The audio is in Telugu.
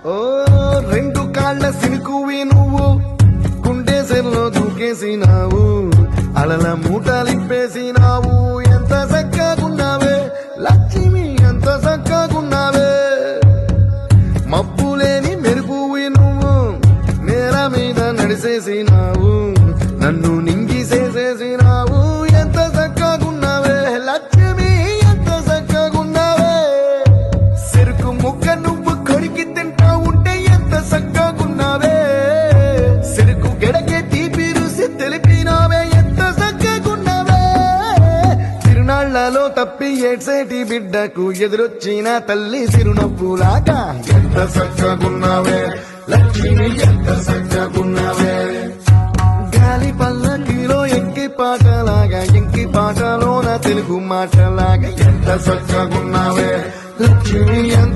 ఓ రెండు కాళ్ళ సినుకువి నువ్వు గుండెసెల్లో దూకేసినావు అలల మూటలిప్పేసినావు ఎంత చక్కగున్నావే లక్ష్మి ఎంత చక్కగున్నావే మబ్బులేని మెరుపువి నువ్వు నేల మీద నడిసేసినావు నన్ను నింగిసేసేసినావు ఎంత చక్కగున్నావే లక్ష్మి ఎంత చక్కగున్నావే చెరుకు ముక్క నువ్వు కొరికి తింటా ఉంటే ఎంత చక్కగున్నావే చెరుకు గెడకే తీపి రుసి తెలిపినావే ఎంత చక్కగున్నావే తిరునాళ్లలో తప్పి ఏడ్సేటి బిడ్డకు ఎదురొచ్చిన తల్లి చిరునవ్వులాగా ఎంత చక్కగున్నావే లక్ష్మి ఎంత చక్కగున్నావే గాలి పల్లకిలో ఎంకి పాటలాగా ఎంకి పాటలోన తెలుగు మాటలాగా ఎంత చక్కగున్నావే లక్ష్మి ఎంత